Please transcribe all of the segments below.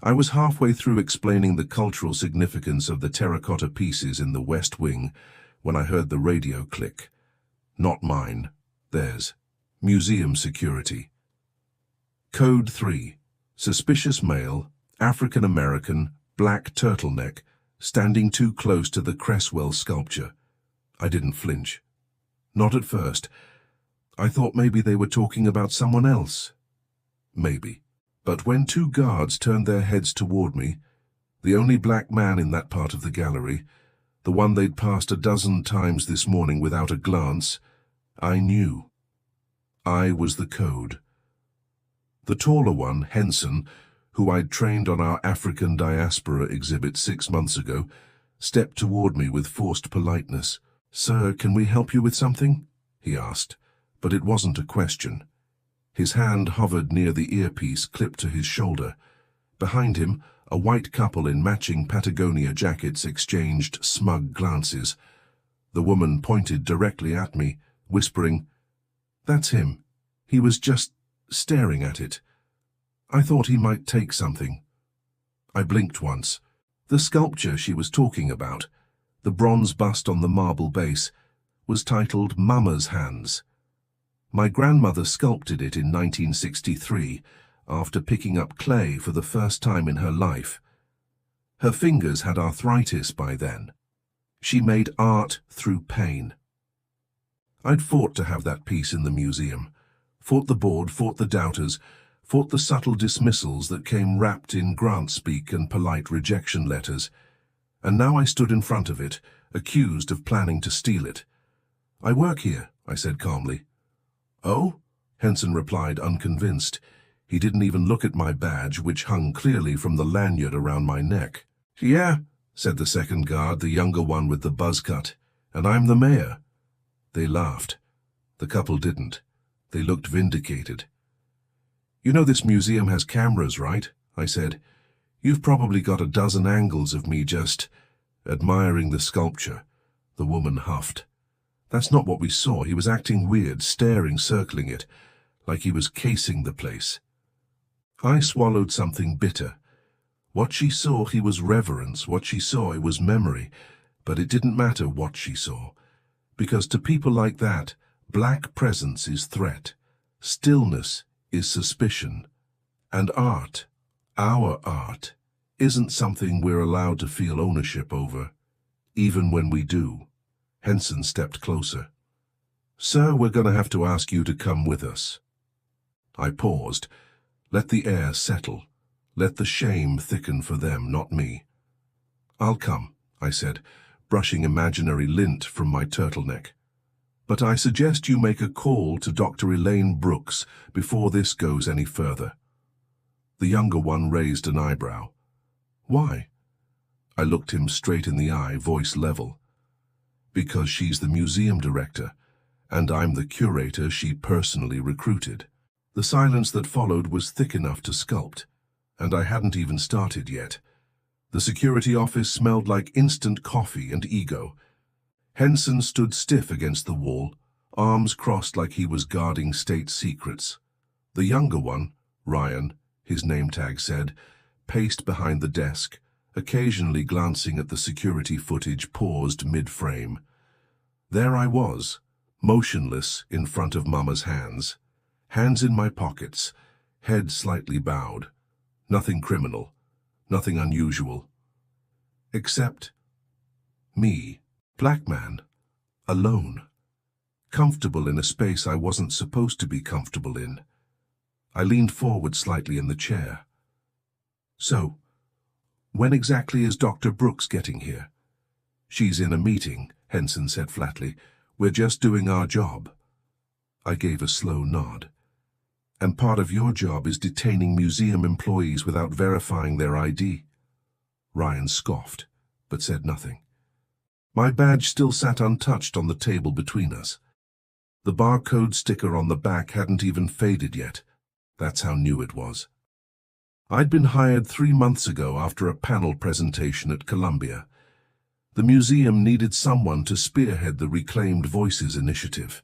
I was halfway through explaining the cultural significance of the terracotta pieces in the West Wing when I heard the radio click. Not mine, theirs. Museum security. Code 3. Suspicious male, African American, black turtleneck, standing too close to the Cresswell sculpture. I didn't flinch. Not at first. I thought maybe they were talking about someone else. Maybe. But when two guards turned their heads toward me, the only black man in that part of the gallery, the one they'd passed a dozen times this morning without a glance, I knew. I was the code. The taller one, Henson, who I'd trained on our African diaspora exhibit 6 months ago, stepped toward me with forced politeness. "Sir, can we help you with something?" he asked, but it wasn't a question. His hand hovered near the earpiece clipped to his shoulder. Behind him, a white couple in matching Patagonia jackets exchanged smug glances. The woman pointed directly at me, whispering, "That's him. He was just staring at it. I thought he might take something." I blinked once. The sculpture she was talking about, the bronze bust on the marble base, was titled Mama's Hands. My grandmother sculpted it in 1963 after picking up clay for the first time in her life. Her fingers had arthritis by then. She made art through pain. I'd fought to have that piece in the museum. Fought the board, fought the doubters, fought the subtle dismissals that came wrapped in grant-speak and polite rejection letters. And now I stood in front of it, accused of planning to steal it. "I work here," I said calmly. "Oh?" Henson replied, unconvinced. He didn't even look at my badge, which hung clearly from the lanyard around my neck. "Yeah," said the second guard, the younger one with the buzz cut. "And I'm the mayor." They laughed. The couple didn't. They looked vindicated. "You know this museum has cameras, right?" I said. "You've probably got a dozen angles of me just admiring the sculpture." The woman huffed. "That's not what we saw. He was acting weird, staring, circling it, like he was casing the place." I swallowed something bitter. What she saw, he was reverence. What she saw, it was memory. But it didn't matter what she saw. Because to people like that, black presence is threat. Stillness is suspicion. And art, our art, isn't something we're allowed to feel ownership over, even when we do. Henson stepped closer. "Sir, we're going to have to ask you to come with us." I paused. Let the air settle. Let the shame thicken for them, not me. "I'll come," I said, brushing imaginary lint from my turtleneck. "But I suggest you make a call to Dr. Elaine Brooks before this goes any further." The younger one raised an eyebrow. "Why?" I looked him straight in the eye, voice level. "Because she's the museum director, and I'm the curator she personally recruited." The silence that followed was thick enough to sculpt, and I hadn't even started yet. The security office smelled like instant coffee and ego. Henson stood stiff against the wall, arms crossed like he was guarding state secrets. The younger one, Ryan, his name tag said, paced behind the desk, occasionally glancing at the security footage paused mid-frame. There I was, motionless in front of Mama's hands, hands in my pockets, head slightly bowed. Nothing criminal, nothing unusual. Except me, black man, alone, comfortable in a space I wasn't supposed to be comfortable in. I leaned forward slightly in the chair. "So, when exactly is Dr. Brooks getting here?" "She's in a meeting," Henson said flatly. "We're just doing our job." I gave a slow nod. "And part of your job is detaining museum employees without verifying their ID?" Ryan scoffed, but said nothing. My badge still sat untouched on the table between us. The barcode sticker on the back hadn't even faded yet. That's how new it was. I'd been hired 3 months ago after a panel presentation at Columbia. The museum needed someone to spearhead the Reclaimed Voices initiative.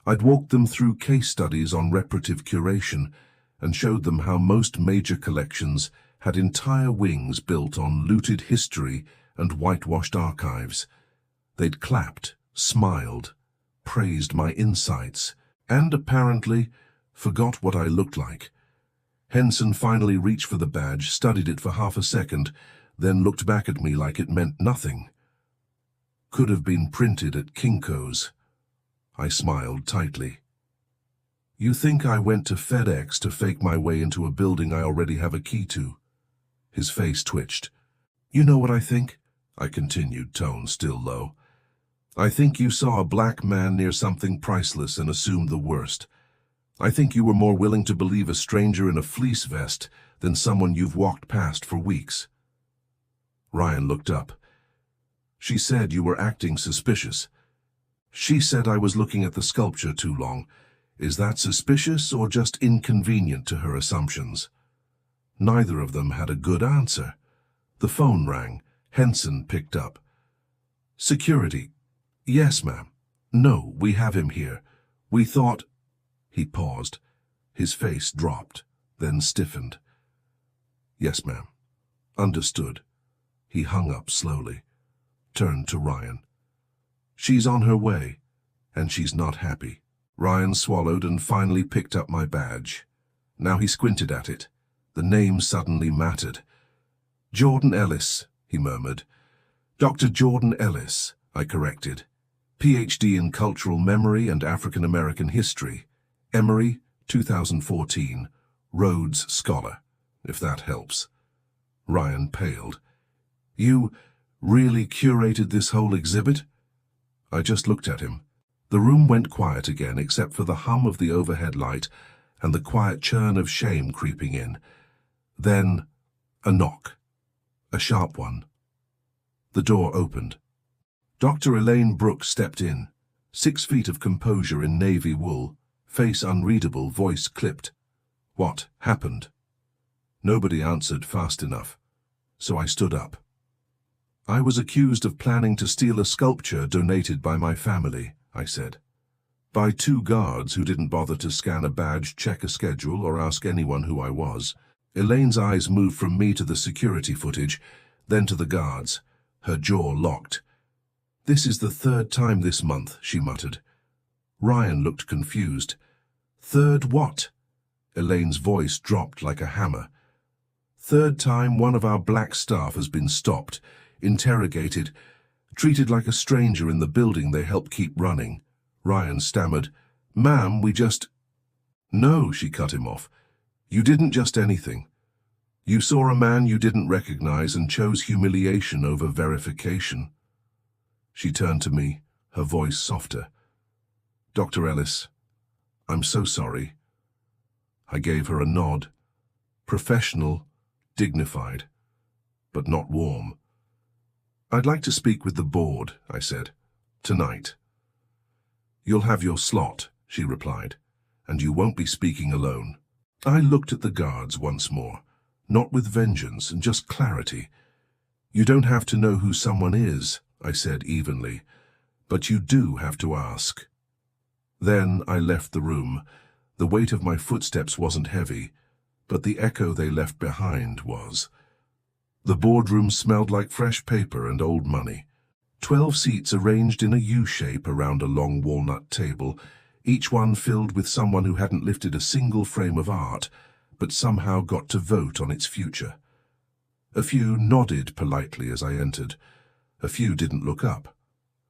I'd walked them through case studies on reparative curation and showed them how most major collections had entire wings built on looted history and whitewashed archives. They'd clapped, smiled, praised my insights, and apparently forgot what I looked like. Henson finally reached for the badge, studied it for half a second, then looked back at me like it meant nothing. Could have been printed at Kinko's. I smiled tightly. You think I went to FedEx to fake my way into a building I already have a key to? His face twitched. You know what I think? I continued, tone still low. I think you saw a black man near something priceless and assumed the worst. I think you were more willing to believe a stranger in a fleece vest than someone you've walked past for weeks. Ryan looked up. She said you were acting suspicious. She said I was looking at the sculpture too long. Is that suspicious or just inconvenient to her assumptions? Neither of them had a good answer. The phone rang. Henson picked up. Security. Yes, ma'am. No, we have him here. We thought... He paused. His face dropped, then stiffened. Yes, ma'am. Understood. He hung up slowly, turned to Ryan. She's on her way, and she's not happy. Ryan swallowed and finally picked up my badge. Now he squinted at it. The name suddenly mattered. Jordan Ellis, he murmured. Dr. Jordan Ellis, I corrected. PhD in Cultural Memory and African American History. Emory, 2014. Rhodes Scholar, if that helps. Ryan paled. You really curated this whole exhibit? I just looked at him. The room went quiet again except for the hum of the overhead light and the quiet churn of shame creeping in. Then, a knock. A sharp one. The door opened. Dr. Elaine Brooks stepped in, 6 feet of composure in navy wool, face unreadable, voice clipped. What happened? Nobody answered fast enough, so I stood up. I was accused of planning to steal a sculpture donated by my family, I said. By 2 guards who didn't bother to scan a badge, check a schedule, or ask anyone who I was. Elaine's eyes moved from me to the security footage, then to the guards. Her jaw locked. This is the 3rd time this month, she muttered. Ryan looked confused. 3rd what? Elaine's voice dropped like a hammer. 3rd time one of our black staff has been stopped, interrogated, treated like a stranger in the building they help keep running. Ryan stammered, Ma'am, we just... No, she cut him off. You didn't just anything. You saw a man you didn't recognize and chose humiliation over verification. She turned to me, her voice softer. Dr. Ellis, I'm so sorry. I gave her a nod. Professional, dignified, but not warm. I'd like to speak with the board, I said. Tonight. You'll have your slot, she replied, and you won't be speaking alone. I looked at the guards once more, not with vengeance and just clarity. You don't have to know who someone is, I said evenly, but you do have to ask. Then I left the room. The weight of my footsteps wasn't heavy, but the echo they left behind was. The boardroom smelled like fresh paper and old money. 12 seats arranged in a U-shape around a long walnut table, each one filled with someone who hadn't lifted a single frame of art, but somehow got to vote on its future. A few nodded politely as I entered. A few didn't look up.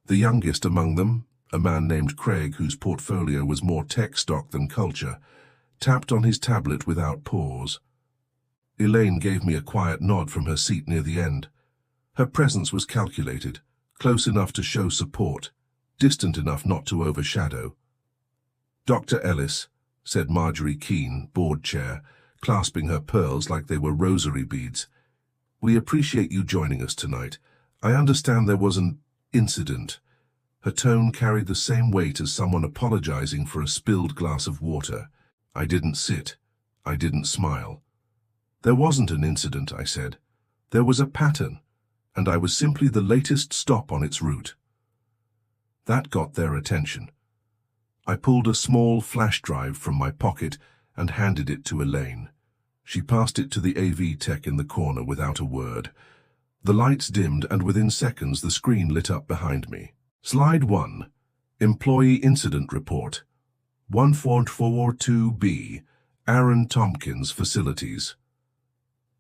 The youngest among them, a man named Craig whose portfolio was more tech stock than culture, tapped on his tablet without pause. Elaine gave me a quiet nod from her seat near the end. Her presence was calculated, close enough to show support, distant enough not to overshadow. Dr. Ellis, said Marjorie Keene, board chair, clasping her pearls like they were rosary beads. We appreciate you joining us tonight. I understand there was an incident. Her tone carried the same weight as someone apologizing for a spilled glass of water. I didn't sit. I didn't smile. There wasn't an incident, I said. There was a pattern, and I was simply the latest stop on its route. That got their attention. I pulled a small flash drive from my pocket and handed it to Elaine. She passed it to the AV tech in the corner without a word. The lights dimmed, and within seconds the screen lit up behind me. Slide 1. Employee Incident Report. 1442B. Aaron Tompkins, Facilities.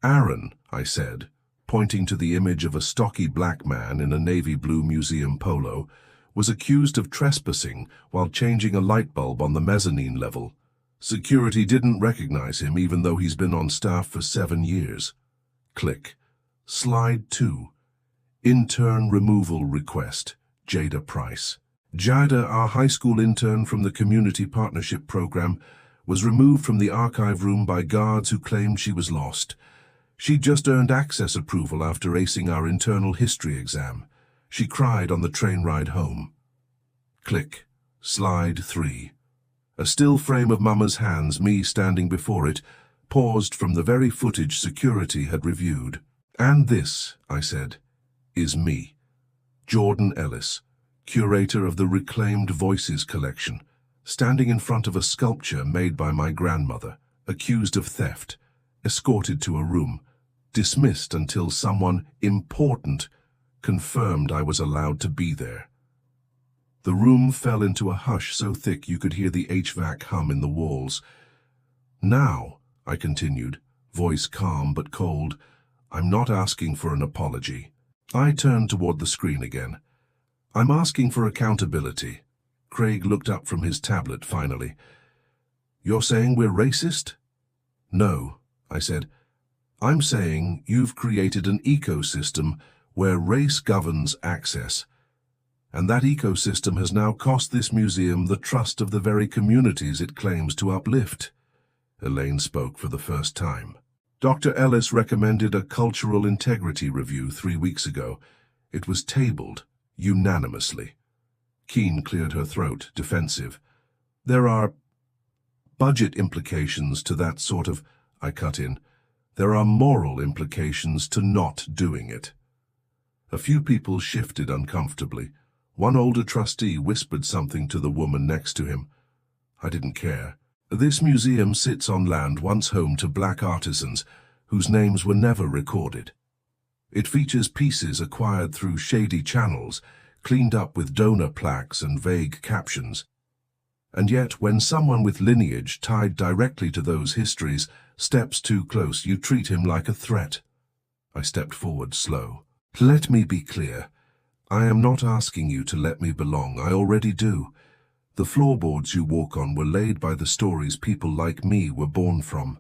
Aaron, I said, pointing to the image of a stocky black man in a navy blue museum polo, was accused of trespassing while changing a light bulb on the mezzanine level. Security didn't recognize him even though he's been on staff for 7 years. Click. Slide 2. Intern Removal Request. Jada Price. Jada, our high school intern from the Community Partnership Program, was removed from the archive room by guards who claimed she was lost. She'd just earned access approval after acing our internal history exam. She cried on the train ride home. Click. Slide 3. A still frame of Mama's hands, me standing before it, paused from the very footage security had reviewed. And this, I said, is me. Jordan Ellis, curator of the Reclaimed Voices collection, standing in front of a sculpture made by my grandmother, accused of theft, escorted to a room, dismissed until someone important confirmed I was allowed to be there. The room fell into a hush so thick you could hear the HVAC hum in the walls. Now, I continued, voice calm but cold, I'm not asking for an apology. I turned toward the screen again. I'm asking for accountability. Craig looked up from his tablet finally. You're saying we're racist? No, I said. I'm saying you've created an ecosystem where race governs access. And that ecosystem has now cost this museum the trust of the very communities it claims to uplift. Elaine spoke for the first time. Dr. Ellis recommended a cultural integrity review 3 weeks ago. It was tabled unanimously. Keene cleared her throat, defensive. There are budget implications to that sort of, I cut in. There are moral implications to not doing it. A few people shifted uncomfortably. One older trustee whispered something to the woman next to him. I didn't care. This museum sits on land once home to black artisans whose names were never recorded. It features pieces acquired through shady channels, cleaned up with donor plaques and vague captions. And yet, when someone with lineage tied directly to those histories steps too close, you treat him like a threat. I stepped forward, slow. Let me be clear. I am not asking you to let me belong. I already do. The floorboards you walk on were laid by the stories people like me were born from.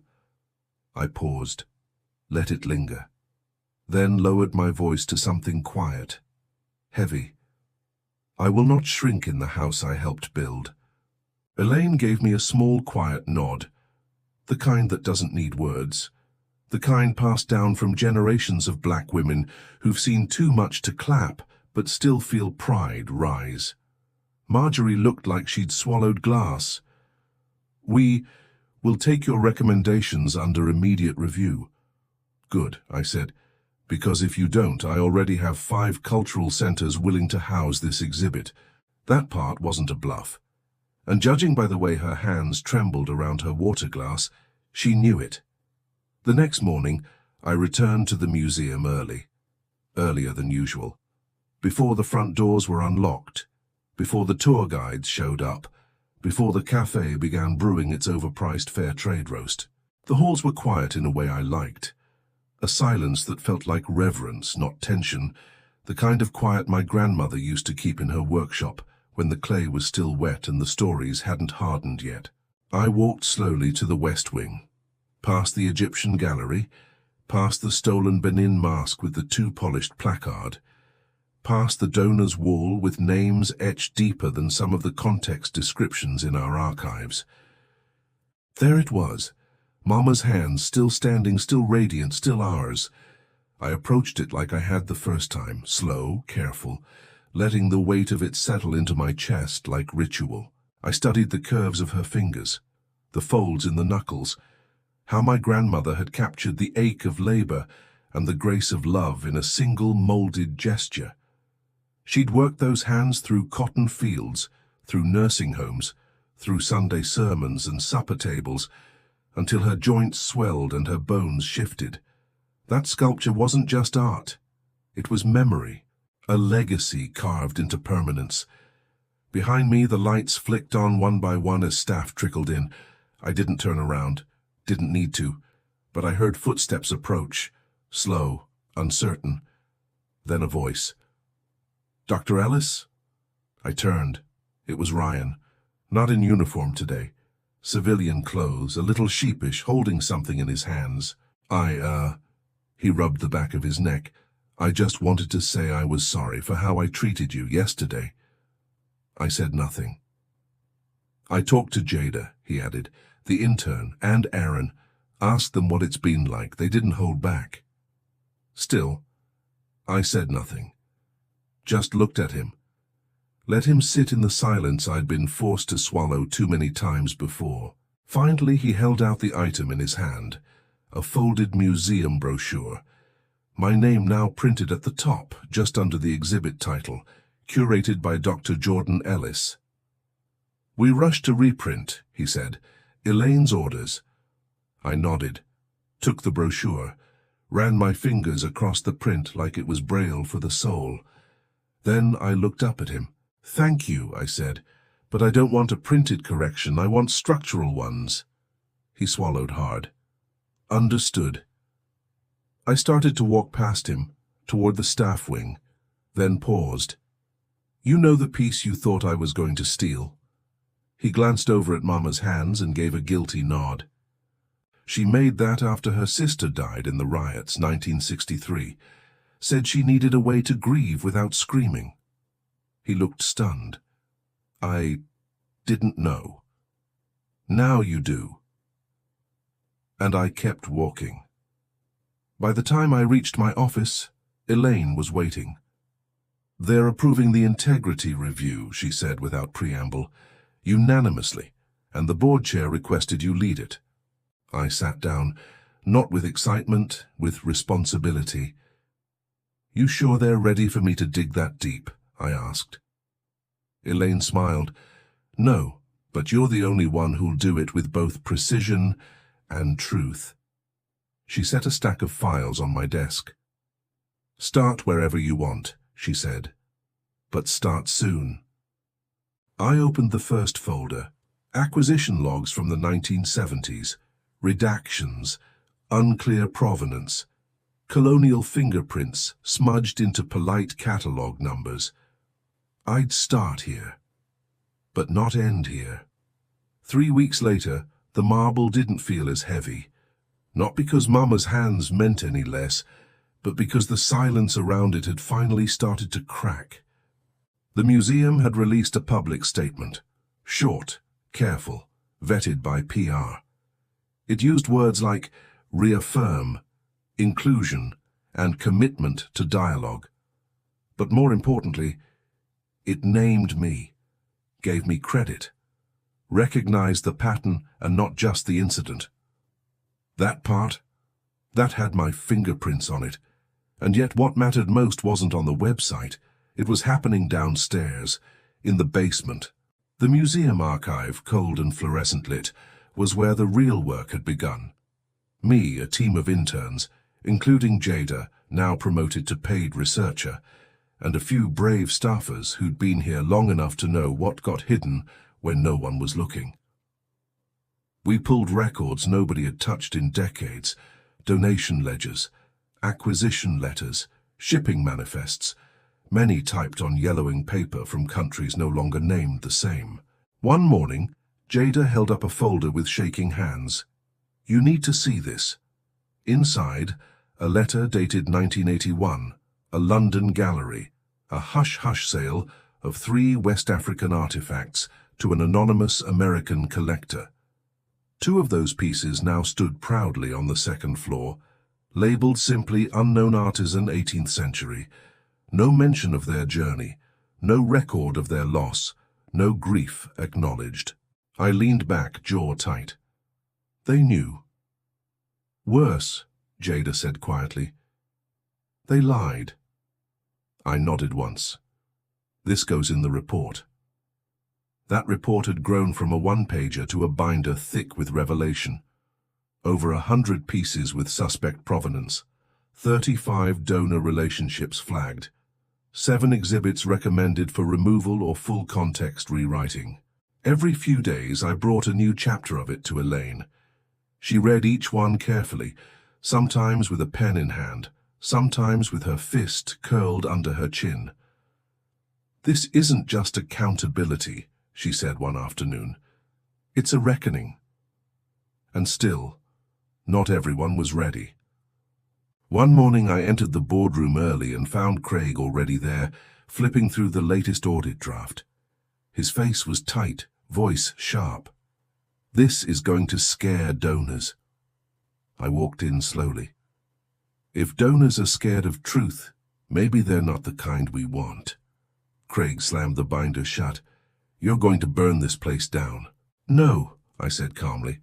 I paused, let it linger, then lowered my voice to something quiet, heavy. I will not shrink in the house I helped build. Elaine gave me a small, quiet nod, the kind that doesn't need words, the kind passed down from generations of black women who've seen too much to clap but still feel pride rise. Marjorie looked like she'd swallowed glass. We will take your recommendations under immediate review. Good, I said, because if you don't, I already have 5 cultural centers willing to house this exhibit. That part wasn't a bluff. And judging by the way her hands trembled around her water glass, she knew it. The next morning, I returned to the museum earlier than usual, before the front doors were unlocked, before the tour guides showed up, before the cafe began brewing its overpriced fair trade roast. The halls were quiet in a way I liked, a silence that felt like reverence, not tension, the kind of quiet my grandmother used to keep in her workshop when the clay was still wet and the stories hadn't hardened yet. I walked slowly to the West Wing, past the Egyptian gallery, past the stolen Benin mask with the too polished placard, past the donor's wall with names etched deeper than some of the context descriptions in our archives. There it was, Mama's hands, still standing, still radiant, still ours. I approached it like I had the first time, slow, careful, letting the weight of it settle into my chest like ritual. I studied the curves of her fingers, the folds in the knuckles, how my grandmother had captured the ache of labor and the grace of love in a single molded gesture. She'd worked those hands through cotton fields, through nursing homes, through Sunday sermons and supper tables, until her joints swelled and her bones shifted. That sculpture wasn't just art. It was memory, a legacy carved into permanence. Behind me, the lights flicked on one by one as staff trickled in. I didn't turn around, didn't need to, but I heard footsteps approach, slow, uncertain. Then a voice. "Dr. Ellis?" I turned. It was Ryan, not in uniform today. Civilian clothes, a little sheepish, holding something in his hands. He rubbed the back of his neck. "I just wanted to say I was sorry for how I treated you yesterday." I said nothing. "I talked to Jada," he added, "the intern, and Aaron. Asked them what it's been like. They didn't hold back." Still, I said nothing. Just looked at him. Let him sit in the silence I'd been forced to swallow too many times before. Finally, he held out the item in his hand, a folded museum brochure. My name now printed at the top, just under the exhibit title, curated by Dr. Jordan Ellis. "We rushed to reprint," he said. "Elaine's orders." I nodded, took the brochure, ran my fingers across the print like it was braille for the soul. Then I looked up at him. "Thank you," I said, "but I don't want a printed correction. I want structural ones." He swallowed hard. "Understood." I started to walk past him, toward the staff wing, then paused. "You know the piece you thought I was going to steal?" He glanced over at Mama's hands and gave a guilty nod. "She made that after her sister died in the riots, 1963. Said she needed a way to grieve without screaming." He looked stunned. "I didn't know." "Now you do." And I kept walking. By the time I reached my office, Elaine was waiting. "They're approving the integrity review," she said without preamble, "unanimously, and the board chair requested you lead it." I sat down, not with excitement, with responsibility. "You sure they're ready for me to dig that deep?" I asked. Elaine smiled. "No, but you're the only one who'll do it with both precision and truth." She set a stack of files on my desk. "Start wherever you want," she said, "but start soon." I opened the first folder, acquisition logs from the 1970s, redactions, unclear provenance, colonial fingerprints smudged into polite catalog numbers. I'd start here, but not end here. 3 weeks later, the marble didn't feel as heavy, not because Mama's hands meant any less, but because the silence around it had finally started to crack. The museum had released a public statement, short, careful, vetted by PR. It used words like reaffirm, inclusion, and commitment to dialogue. But more importantly, it named me, gave me credit, recognized the pattern and not just the incident. That part, that had my fingerprints on it, and yet what mattered most wasn't on the website. It was happening downstairs, in the basement. The museum archive, cold and fluorescent lit, was where the real work had begun. Me, a team of interns, including Jada, now promoted to paid researcher, and a few brave staffers who'd been here long enough to know what got hidden when no one was looking. We pulled records nobody had touched in decades, donation ledgers, acquisition letters, shipping manifests, many typed on yellowing paper from countries no longer named the same. One morning, Jada held up a folder with shaking hands. "You need to see this." Inside, a letter dated 1981, a London gallery, a hush-hush sale of 3 West African artifacts to an anonymous American collector. 2 of those pieces now stood proudly on the second floor, labeled simply Unknown Artisan 18th Century. No mention of their journey, no record of their loss, no grief acknowledged. I leaned back, jaw tight. They knew. "Worse," Jada said quietly. "They lied." I nodded once. "This goes in the report." That report had grown from a one-pager to a binder thick with revelation. Over 100 pieces with suspect provenance. 35 donor relationships flagged. 7 exhibits recommended for removal or full context rewriting. Every few days I brought a new chapter of it to Elaine. She read each one carefully, sometimes with a pen in hand, sometimes with her fist curled under her chin. "This isn't just accountability," she said one afternoon. "It's a reckoning." And still, not everyone was ready. One morning I entered the boardroom early and found Craig already there, flipping through the latest audit draft. His face was tight, voice sharp. "This is going to scare donors." I walked in slowly. "If donors are scared of truth, maybe they're not the kind we want." Craig slammed the binder shut. "You're going to burn this place down." "No," I said calmly.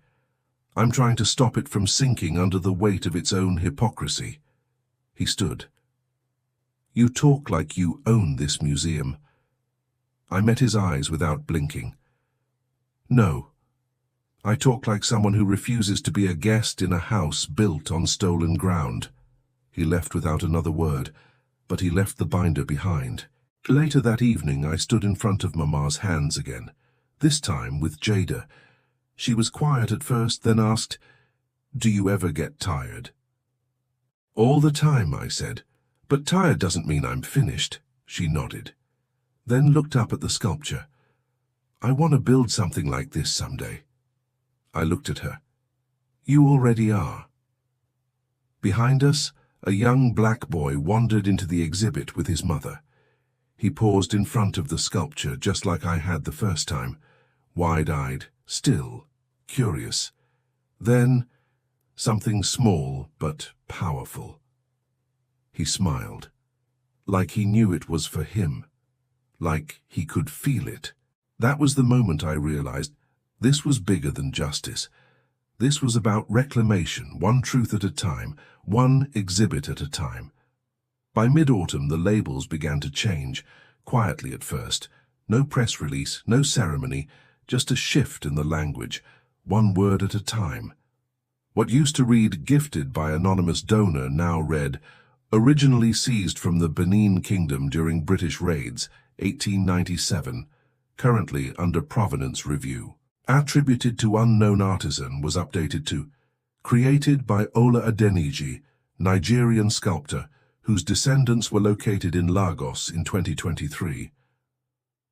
"I'm trying to stop it from sinking under the weight of its own hypocrisy." He stood. "You talk like you own this museum." I met his eyes without blinking. "No. I talk like someone who refuses to be a guest in a house built on stolen ground." He left without another word, but he left the binder behind. Later that evening I stood in front of Mama's hands again, this time with Jada. She was quiet at first, then asked, "Do you ever get tired?" "All the time," I said. "But tired doesn't mean I'm finished." She nodded, then looked up at the sculpture. "I want to build something like this someday." I looked at her. "You already are." Behind us, a young black boy wandered into the exhibit with his mother. He paused in front of the sculpture just like I had the first time, wide-eyed, still, curious. Then, something small but powerful. He smiled, like he knew it was for him, like he could feel it. That was the moment I realized this was bigger than justice. This was about reclamation, one truth at a time, one exhibit at a time. By mid-autumn, the labels began to change, quietly at first. No press release, no ceremony, just a shift in the language, one word at a time. What used to read "gifted by anonymous donor" now read, "originally seized from the Benin Kingdom during British raids, 1897, currently under provenance review." "Attributed to unknown artisan" was updated to "created by Ola Adeniji, Nigerian sculptor, whose descendants were located in Lagos in 2023.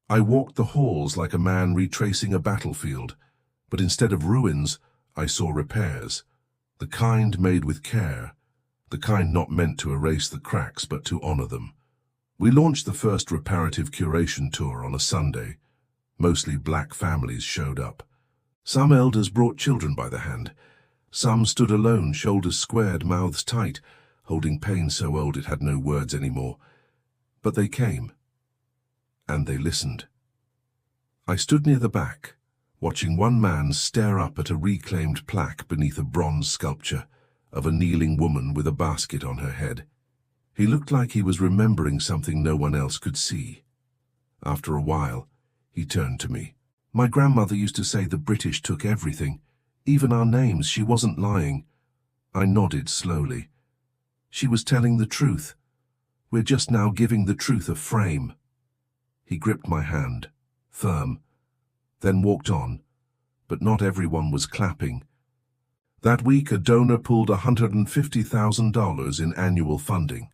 I walked the halls like a man retracing a battlefield, but instead of ruins, I saw repairs. The kind made with care, the kind not meant to erase the cracks but to honor them. We launched the first reparative curation tour on a Sunday. Mostly black families showed up. Some elders brought children by the hand. Some stood alone, shoulders squared, mouths tight, holding pain so old it had no words anymore. But they came, and they listened. I stood near the back, watching one man stare up at a reclaimed plaque beneath a bronze sculpture of a kneeling woman with a basket on her head. He looked like he was remembering something no one else could see. After a while, he turned to me. "My grandmother used to say the British took everything, even our names. She wasn't lying." I nodded slowly. "She was telling the truth. We're just now giving the truth a frame." He gripped my hand, firm, then walked on, but not everyone was clapping. That week, a donor pulled $150,000 in annual funding.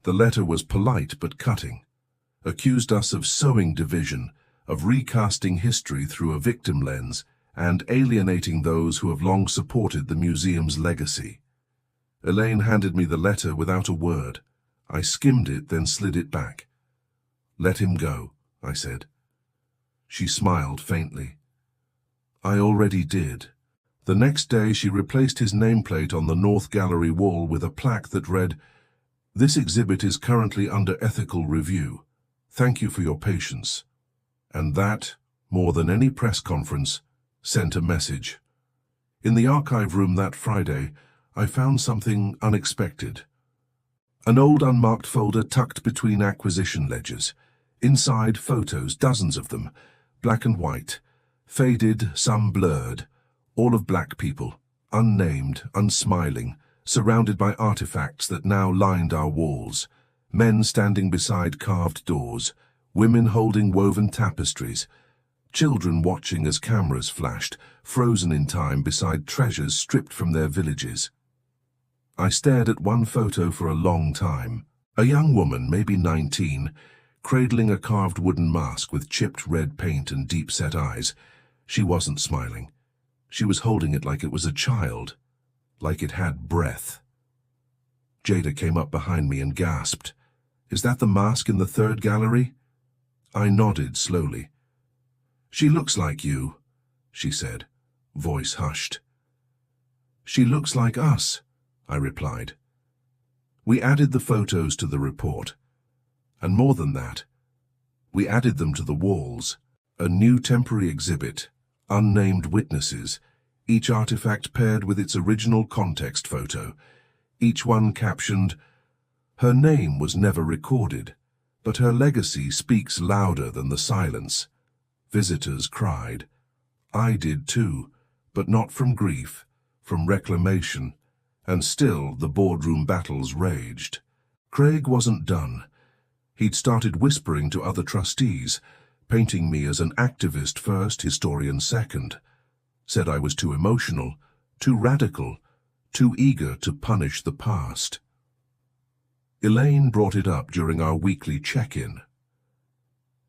The letter was polite but cutting. Accused us of sowing division, of recasting history through a victim lens, and alienating those who have long supported the museum's legacy. Elaine handed me the letter without a word. I skimmed it, then slid it back. "Let him go," I said. She smiled faintly. "I already did." The next day she replaced his nameplate on the North Gallery wall with a plaque that read, "This exhibit is currently under ethical review. Thank you for your patience." And that, more than any press conference, sent a message. In the archive room that Friday, I found something unexpected. An old unmarked folder tucked between acquisition ledgers. Inside, photos, dozens of them, black and white, faded, some blurred, all of black people, unnamed, unsmiling, surrounded by artifacts that now lined our walls. Men standing beside carved doors, women holding woven tapestries, children watching as cameras flashed, frozen in time beside treasures stripped from their villages. I stared at one photo for a long time. A young woman, maybe 19, cradling a carved wooden mask with chipped red paint and deep-set eyes. She wasn't smiling. She was holding it like it was a child, like it had breath. Jada came up behind me and gasped, "Is that the mask in the third gallery?" I nodded slowly. "She looks like you," she said, voice hushed. "She looks like us," I replied. We added the photos to the report. And more than that, we added them to the walls. A new temporary exhibit, unnamed witnesses, each artifact paired with its original context photo, each one captioned, "Her name was never recorded, but her legacy speaks louder than the silence." Visitors cried. I did too, but not from grief, from reclamation. And still the boardroom battles raged. Craig wasn't done. He'd started whispering to other trustees, painting me as an activist first, historian second. Said I was too emotional, too radical, too eager to punish the past. Elaine brought it up during our weekly check-in.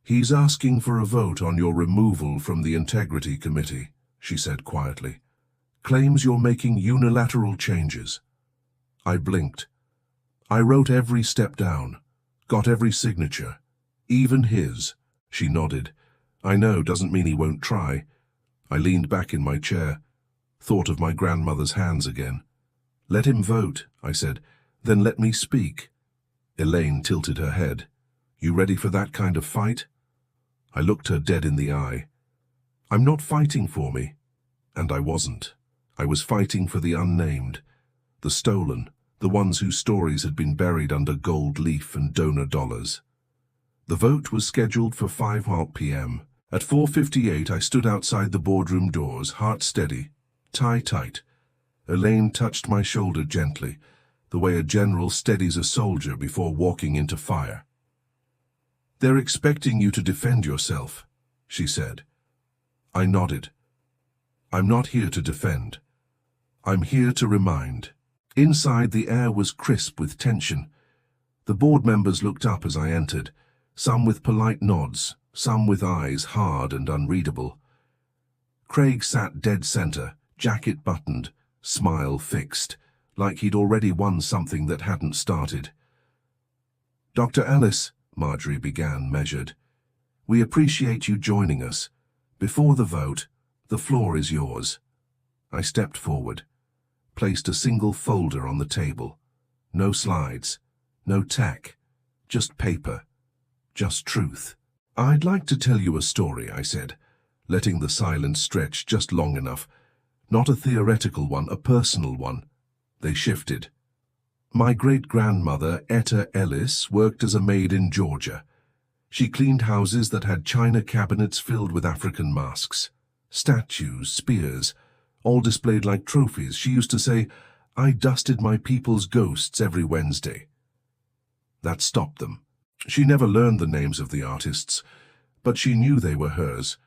"He's asking for a vote on your removal from the Integrity Committee," she said quietly. "Claims you're making unilateral changes." I blinked. "I wrote every step down, got every signature, even his." She nodded. "I know, doesn't mean he won't try." I leaned back in my chair, thought of my grandmother's hands again. "Let him vote," I said, "then let me speak." Elaine tilted her head. "You ready for that kind of fight?" I looked her dead in the eye. "I'm not fighting for me." And I wasn't. I was fighting for the unnamed, the stolen, the ones whose stories had been buried under gold leaf and donor dollars. The vote was scheduled for 5 p.m. At 4:58 I stood outside the boardroom doors, heart steady, tie tight. Elaine touched my shoulder gently, the way a general steadies a soldier before walking into fire. "They're expecting you to defend yourself," she said. I nodded. "I'm not here to defend. I'm here to remind." Inside, the air was crisp with tension. The board members looked up as I entered, some with polite nods, some with eyes hard and unreadable. Craig sat dead center, jacket buttoned, smile fixed, like he'd already won something that hadn't started. "Dr. Ellis," Marjorie began, measured, "we appreciate you joining us. Before the vote, the floor is yours." I stepped forward, placed a single folder on the table. No slides, no tech, just paper, just truth. "I'd like to tell you a story," I said, letting the silence stretch just long enough. "Not a theoretical one, a personal one." They shifted. "My great-grandmother, Etta Ellis, worked as a maid in Georgia. She cleaned houses that had china cabinets filled with African masks, statues, spears, all displayed like trophies. She used to say, 'I dusted my people's ghosts every Wednesday.' That stopped them. She never learned the names of the artists, but she knew they were hers.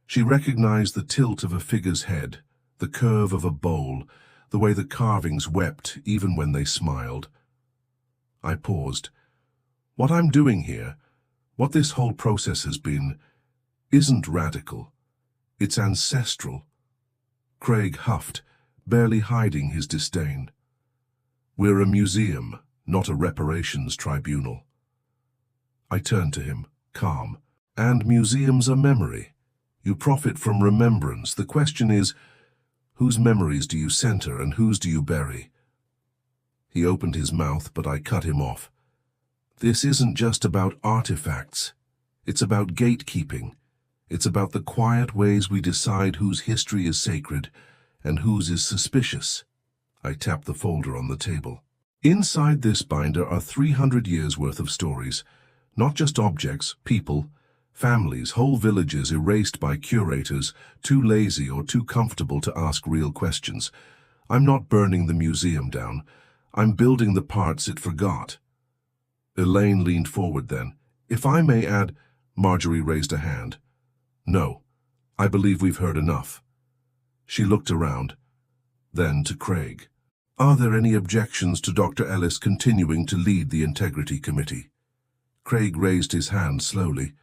She recognized the tilt of a figure's head, the curve of a bowl, the way the carvings wept even when they smiled." I paused. "What I'm doing here, what this whole process has been, isn't radical. It's ancestral." Craig huffed, barely hiding his disdain. "We're a museum, not a reparations tribunal." I turned to him, calm. "And museums are memory. You profit from remembrance. The question is, whose memories do you center and whose do you bury?" He opened his mouth, but I cut him off. "This isn't just about artifacts. It's about gatekeeping. It's about the quiet ways we decide whose history is sacred and whose is suspicious." I tapped the folder on the table. "Inside this binder are 300 years' worth of stories, not just objects, people, families, whole villages erased by curators, too lazy or too comfortable to ask real questions. I'm not burning the museum down. I'm building the parts it forgot. Elaine leaned forward then. If I may add, Marjorie raised a hand. No, I believe we've heard enough. She looked around, then to Craig. Are there any objections to Dr. Ellis continuing to lead the Integrity Committee? Craig raised his hand slowly,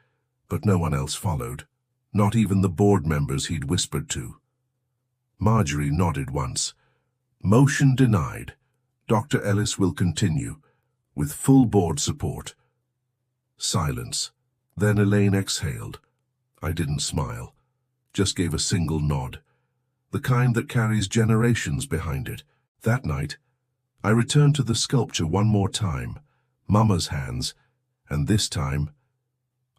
but no one else followed, not even the board members he'd whispered to. Marjorie nodded once. Motion denied. Dr. Ellis will continue, with full board support. Silence. Then Elaine exhaled. I didn't smile, just gave a single nod, the kind that carries generations behind it. That night, I returned to the sculpture one more time, Mama's hands, and this time,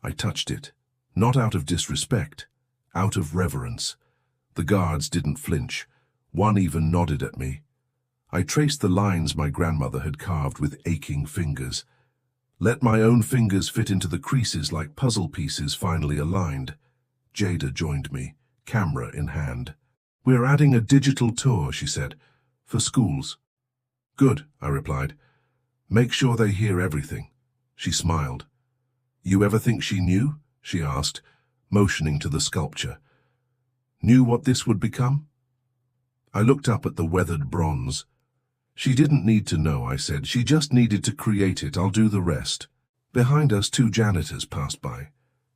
I touched it, not out of disrespect, out of reverence. The guards didn't flinch. One even nodded at me. I traced the lines my grandmother had carved with aching fingers. Let my own fingers fit into the creases like puzzle pieces finally aligned. Jada joined me, camera in hand. We're adding a digital tour, she said, for schools. Good, I replied. Make sure they hear everything. She smiled. You ever think she knew? She asked, motioning to the sculpture. Knew what this would become? I looked up at the weathered bronze. She didn't need to know, I said. She just needed to create it. I'll do the rest. Behind us, 2 janitors passed by.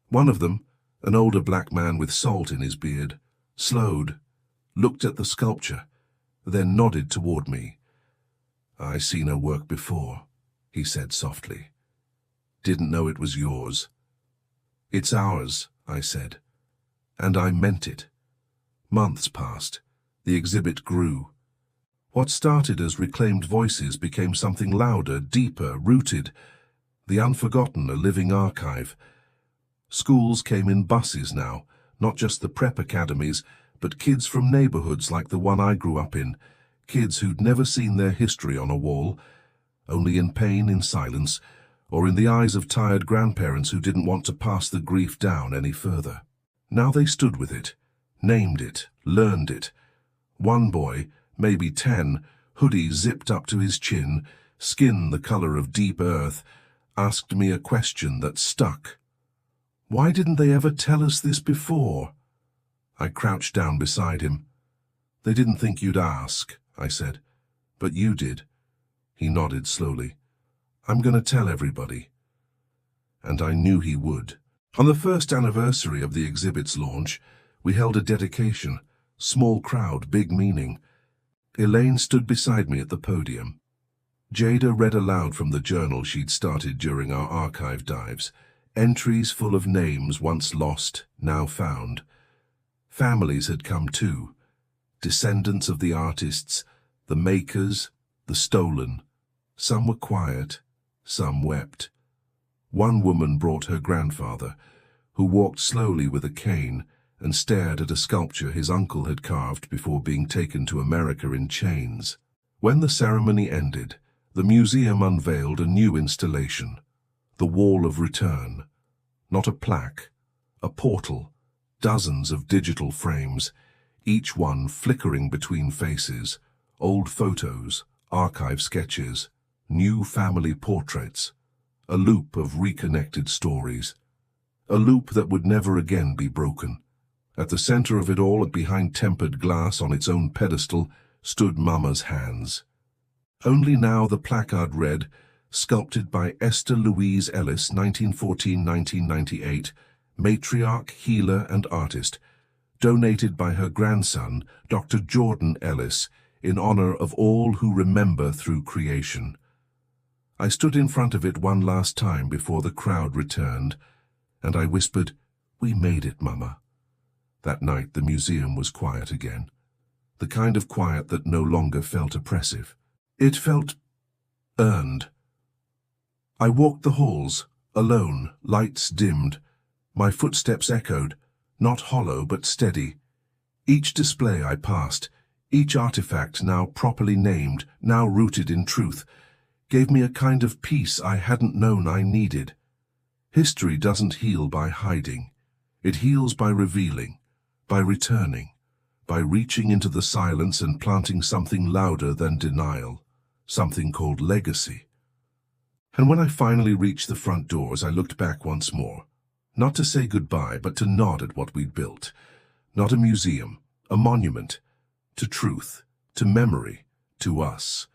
One of them, an older black man with salt in his beard, slowed, looked at the sculpture, then nodded toward me. I seen her work before, he said softly. Didn't know it was yours. It's ours, I said. And I meant it. Months passed. The exhibit grew. What started as reclaimed voices became something louder, deeper, rooted. The unforgotten, a living archive. Schools came in buses now, not just the prep academies, but kids from neighborhoods like the one I grew up in, kids who'd never seen their history on a wall, only in pain, in silence, or in the eyes of tired grandparents who didn't want to pass the grief down any further. Now they stood with it, named it, learned it. One boy, maybe 10, hoodie zipped up to his chin, skin the color of deep earth, asked me a question that stuck. Why didn't they ever tell us this before? I crouched down beside him. They didn't think you'd ask, I said. But you did. He nodded slowly. I'm going to tell everybody. And I knew he would. On the first anniversary of the exhibit's launch, we held a dedication. Small crowd, big meaning. Elaine stood beside me at the podium. Jada read aloud from the journal she'd started during our archive dives, entries full of names once lost, now found. Families had come too, descendants of the artists, the makers, the stolen. Some were quiet, some wept. One woman brought her grandfather, who walked slowly with a cane and stared at a sculpture his uncle had carved before being taken to America in chains. When the ceremony ended, the museum unveiled a new installation, the Wall of Return. Not a plaque, a portal, dozens of digital frames, each one flickering between faces, old photos, archive sketches, new family portraits, a loop of reconnected stories, a loop that would never again be broken. At the center of it all, and behind tempered glass on its own pedestal, stood Mama's hands. Only now the placard read, sculpted by Esther Louise Ellis, 1914-1998, matriarch, healer, and artist, donated by her grandson, Dr. Jordan Ellis, in honor of all who remember through creation. I stood in front of it one last time before the crowd returned, and I whispered, "We made it, Mama." That night the museum was quiet again, the kind of quiet that no longer felt oppressive. It felt earned. I walked the halls, alone, lights dimmed. My footsteps echoed, not hollow but steady. Each display I passed, each artifact now properly named, now rooted in truth, gave me a kind of peace I hadn't known I needed. History doesn't heal by hiding. It heals by revealing, by returning, by reaching into the silence and planting something louder than denial, something called legacy. And when I finally reached the front doors, I looked back once more, not to say goodbye, but to nod at what we'd built. Not a museum, a monument, to truth, to memory, to us.